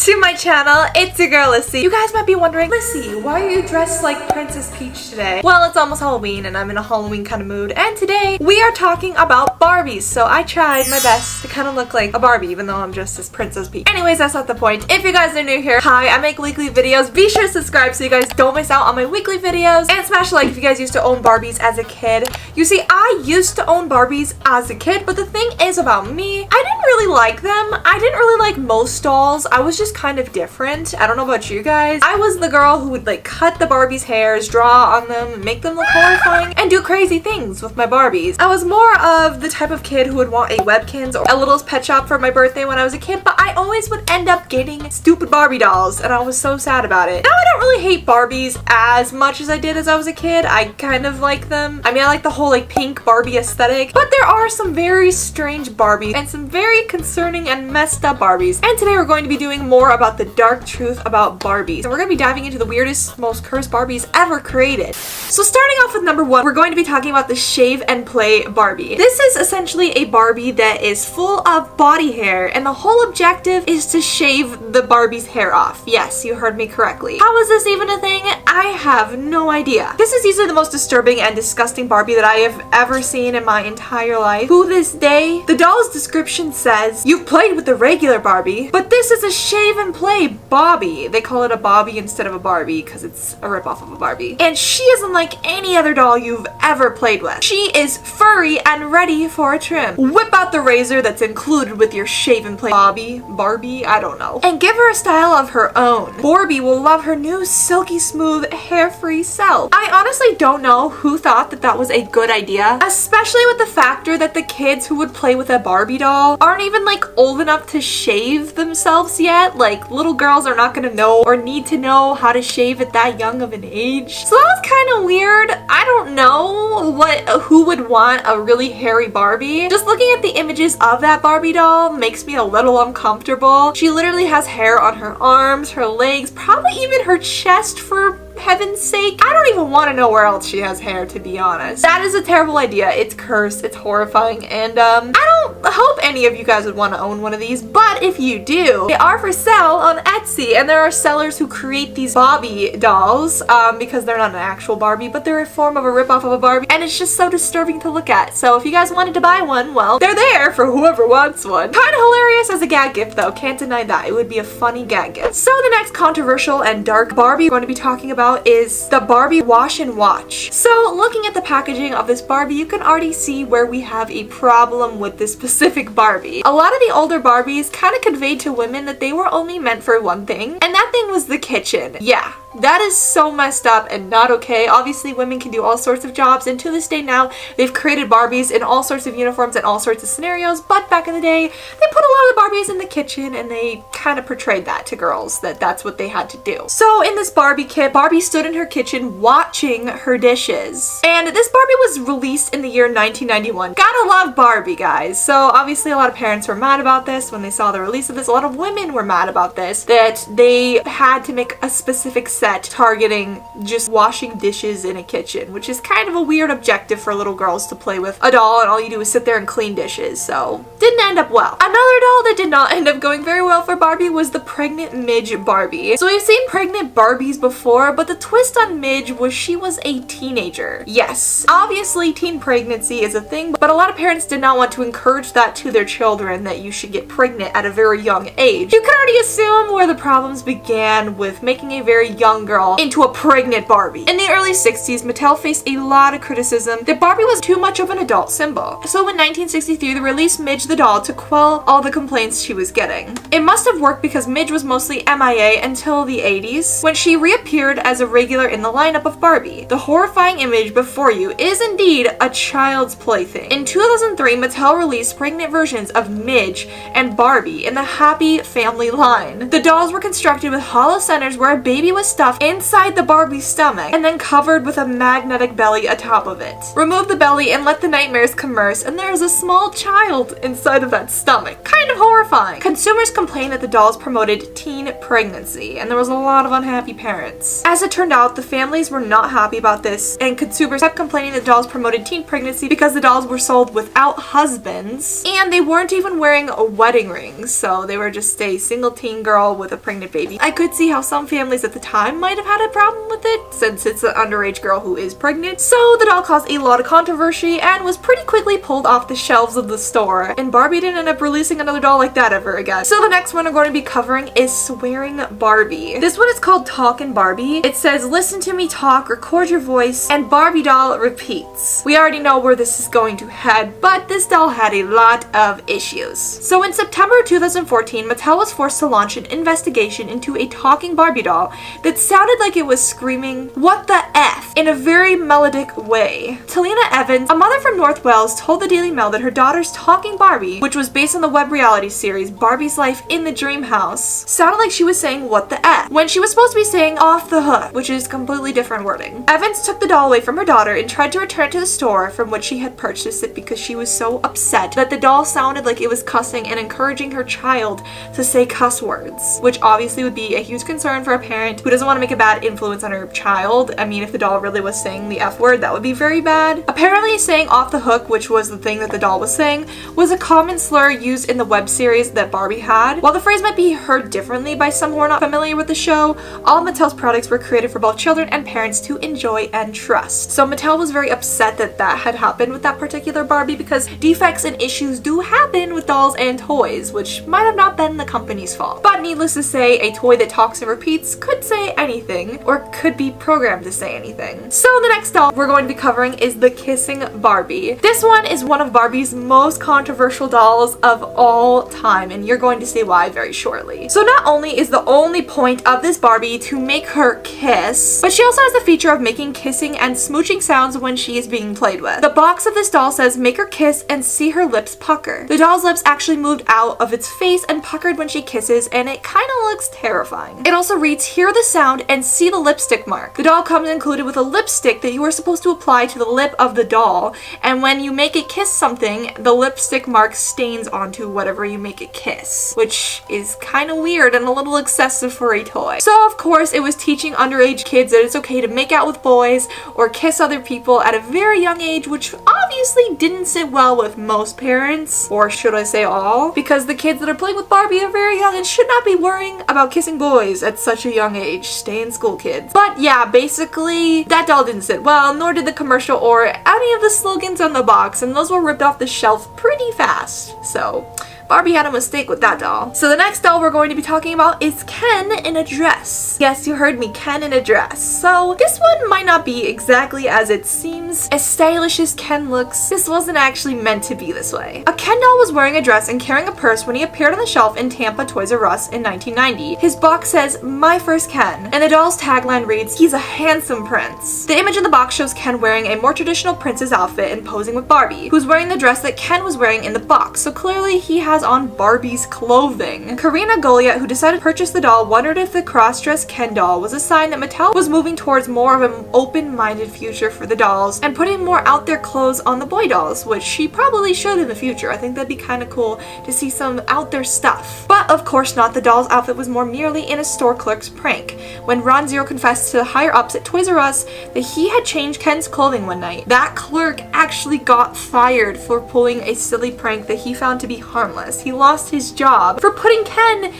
to my channel. It's your girl Lyssy. You guys might be wondering, Lyssy, why are you dressed like Princess Peach today? Well, it's almost Halloween and I'm in a Halloween kind of mood, and today we are talking about Barbies. So I tried my best to kind of look like a Barbie even though I'm dressed as Princess Peach. Anyways, that's not the point. If you guys are new here, hi, I make weekly videos. Be sure to subscribe so you guys don't miss out on my weekly videos, and smash a like if you guys used to own Barbies as a kid. You see, I used to own Barbies as a kid, but the thing is about me, I didn't really like them. I didn't really like most dolls. I was just kind of different. I don't know about you guys. I was the girl who would like cut the Barbies' hairs, draw on them, make them look horrifying, and do crazy things with my Barbies. I was more of the type of kid who would want a Webkinz or a Little's Pet Shop for my birthday when I was a kid, but I always would end up getting stupid Barbie dolls, and I was so sad about it. Now I don't really hate Barbies as much as I did as I was a kid. I kind of like them. I mean, I like the whole like pink Barbie aesthetic, but there are some very strange Barbies and some very concerning and messed up Barbies. And today we're going to be doing more about the dark truth about Barbies. And we're going to be diving into the weirdest, most cursed Barbies ever created. So starting off with number one, we're going to be talking about the Shave and Play Barbie. This is essentially a Barbie that is full of body hair, and the whole objective is to shave the Barbie's hair off. Yes, you heard me correctly. How is this even a thing? I have no idea. This is easily the most disturbing and disgusting Barbie that I have ever seen in my entire life. To this day, the doll's description says, "You've played with the regular Barbie, but this is a shave and play Bobby." They call it a Bobby instead of a Barbie because it's a ripoff of a Barbie. And she isn't like any other doll you've ever played with. She is furry and ready for a trim. Whip out the razor that's included with your shave and play Barbie, I don't know, and give her a style of her own. Barbie will love her new silky smooth hair-free self. I honestly don't know who thought that that was a good idea, especially with the factor that the kids who would play with a Barbie doll aren't even like old enough to shave themselves yet. Like, little girls are not gonna know or need to know how to shave at that young of an age. So that was kind of weird. I don't know who would want a really hairy Barbie. Just looking at the images of that Barbie doll makes me a little uncomfortable. She literally has hair on her arms, her legs, probably even her chest, for heaven's sake. I don't even want to know where else she has hair, to be honest. That is a terrible idea. It's cursed, it's horrifying, and I don't hope any of you guys would want to own one of these, but if you do, they are for sale on Etsy, and there are sellers who create these Barbie dolls because they're not an actual Barbie, but they're a form of a ripoff of a Barbie, and it's just so disturbing to look at. So if you guys wanted to buy one, well, they're there for whoever wants one. Kind of hilarious as a gag gift though, can't deny that. It would be a funny gag gift. So the next controversial and dark Barbie we're going to be talking about is the Barbie Wash and Watch. So looking at the packaging of this Barbie, you can already see where we have a problem with this specific Barbie. A lot of the older Barbies kind of conveyed to women that they were only meant for one thing, and that thing was the kitchen. Yeah. That is so messed up and not okay. Obviously, women can do all sorts of jobs, and to this day now, they've created Barbies in all sorts of uniforms and all sorts of scenarios, but back in the day, they put a lot of the Barbies in the kitchen, and they kind of portrayed that to girls, that that's what they had to do. So in this Barbie kit, Barbie stood in her kitchen watching her dishes. And this Barbie was released in the year 1991. Gotta love Barbie, guys. So obviously a lot of parents were mad about this when they saw the release of this. A lot of women were mad about this, that they had to make a specific set targeting just washing dishes in a kitchen, which is kind of a weird objective for little girls to play with a doll and all you do is sit there and clean dishes. So didn't end up well. Another doll that did not end up going very well for Barbie was the pregnant Midge Barbie. So we've seen pregnant Barbies before, but the twist on Midge was she was a teenager. Yes, obviously teen pregnancy is a thing, but a lot of parents did not want to encourage that to their children, that you should get pregnant at a very young age. You can already assume where the problems began with making a very young girl into a pregnant Barbie. In the early 60s, Mattel faced a lot of criticism that Barbie was too much of an adult symbol. So in 1963, they released Midge the doll to quell all the complaints she was getting. It must have worked because Midge was mostly MIA until the 80s, when she reappeared as a regular in the lineup of Barbie. The horrifying image before you is indeed a child's plaything. In 2003, Mattel released pregnant versions of Midge and Barbie in the Happy Family line. The dolls were constructed with hollow centers where a baby was stuck stuffed inside the Barbie's stomach and then covered with a magnetic belly atop of it. Remove the belly and let the nightmares commence, and there is a small child inside of that stomach. Kind of horrifying. Consumers complained that the dolls promoted teen pregnancy, and there was a lot of unhappy parents. As it turned out, the families were not happy about this, and consumers kept complaining that dolls promoted teen pregnancy because the dolls were sold without husbands, and they weren't even wearing wedding rings, so they were just a single teen girl with a pregnant baby. I could see how some families at the time might have had a problem with it, since it's an underage girl who is pregnant. So the doll caused a lot of controversy and was pretty quickly pulled off the shelves of the store, and Barbie didn't end up releasing another doll like that ever again. So the next one I'm going to be covering is Swearing Barbie. This one is called Talkin' Barbie. It says, listen to me talk, record your voice, and Barbie doll repeats. We already know where this is going to head, but this doll had a lot of issues. So in September 2014, Mattel was forced to launch an investigation into a talking Barbie doll that sounded like it was screaming, "What the F?" in a very melodic way. Talina Evans, a mother from North Wales, told the Daily Mail that her daughter's talking Barbie, which was based on the web reality series Barbie's Life in the Dream House, sounded like she was saying "what the F," when she was supposed to be saying "off the hook," which is completely different wording. Evans took the doll away from her daughter and tried to return it to the store from which she had purchased it because she was so upset that the doll sounded like it was cussing and encouraging her child to say cuss words, which obviously would be a huge concern for a parent who doesn't want to make a bad influence on her child. I mean, if the doll really was saying the F word, that would be very bad. Apparently, saying "off the hook," which was the thing that the doll was saying, was a common slur used in the web series that Barbie had. While the phrase might be heard differently by some who are not familiar with the show, all Mattel's products were created for both children and parents to enjoy and trust. So Mattel was very upset that that had happened with that particular Barbie, because defects and issues do happen with dolls and toys, which might have not been the company's fault. But needless to say, a toy that talks and repeats could say anything, or could be programmed to say anything. So the next doll we're going to be covering is the Kissing Barbie. This one is one of Barbie's most controversial dolls of all time, and you're going to see why very shortly. So not only is the only point of this Barbie to make her kiss, but she also has the feature of making kissing and smooching sounds when she is being played with. The box of this doll says make her kiss and see her lips pucker. The doll's lips actually moved out of its face and puckered when she kisses, and it kind of looks terrifying. It also reads, hear the sound and see the lipstick mark. The doll comes included with a lipstick that you are supposed to apply to the lip of the doll, and when you make it kiss something, the lipstick mark stains onto whatever you make it kiss, which is kind of weird and a little excessive for a toy. So of course it was teaching underage kids that it's okay to make out with boys or kiss other people at a very young age, which obviously didn't sit well with most parents, or should I say all, because the kids that are playing with Barbie are very young and should not be worrying about kissing boys at such a young age. Stay in school, kids. But yeah, basically that doll didn't sit well, nor did the commercial or any of the slogans on the box, and those were ripped off the shelf pretty fast. So Barbie had a mistake with that doll. So the next doll we're going to be talking about is Ken in a dress. Yes, you heard me, Ken in a dress. So this one might not be exactly as it seems. As stylish as Ken looks, this wasn't actually meant to be this way. A Ken doll was wearing a dress and carrying a purse when he appeared on the shelf in Tampa Toys R Us in 1990. His box says, "My first Ken," and the doll's tagline reads, "He's a handsome prince." The image in the box shows Ken wearing a more traditional princess outfit and posing with Barbie, who's wearing the dress that Ken was wearing in the box, so clearly he has on Barbie's clothing. Karina Goliath, who decided to purchase the doll, wondered if the cross-dressed Ken doll was a sign that Mattel was moving towards more of an open-minded future for the dolls and putting more out there clothes on the boy dolls, which she probably should in the future. I think that'd be kind of cool to see some out there stuff. But of course not, the doll's outfit was more merely in a store clerk's prank. When Ron Zero confessed to the higher-ups at Toys R Us that he had changed Ken's clothing one night, that clerk actually got fired for pulling a silly prank that he found to be harmless. He lost his job for putting Ken in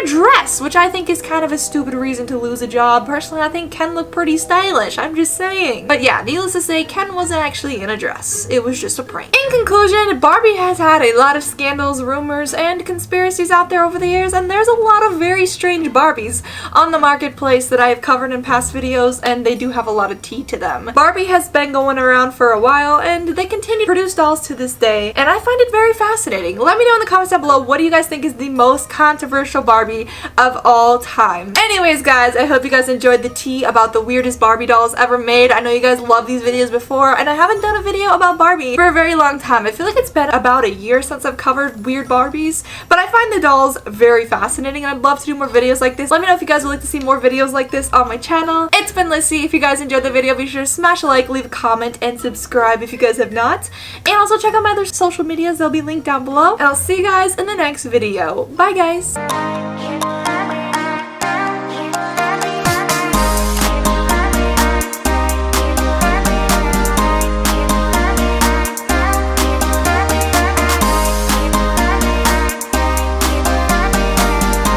a dress, which I think is kind of a stupid reason to lose a job. Personally, I think Ken looked pretty stylish, I'm just saying. But yeah, needless to say, Ken wasn't actually in a dress. It was just a prank. In conclusion, Barbie has had a lot of scandals, rumors, and conspiracies out there over the years, and there's a lot of very strange Barbies on the marketplace that I have covered in past videos, and they do have a lot of tea to them. Barbie has been going around for a while, and they continue to produce dolls to this day, and I find it very fascinating. Let me know in the comments down below, what do you guys think is the most controversial Barbie of all time? Anyways, guys, I hope you guys enjoyed the tea about the weirdest Barbie dolls ever made. I know you guys love these videos before, and I haven't done a video about Barbie for a very long time. I feel like it's been about a year since I've covered weird Barbies, but I find the dolls very fascinating, and I'd love to do more videos like this. Let me know if you guys would like to see more videos like this on my channel. It's been Lyssy. If you guys enjoyed the video, be sure to smash a like, leave a comment, and subscribe if you guys have not. And also check out my other social medias. They'll be linked down below. And I'll see you guys in the next video. Bye, guys!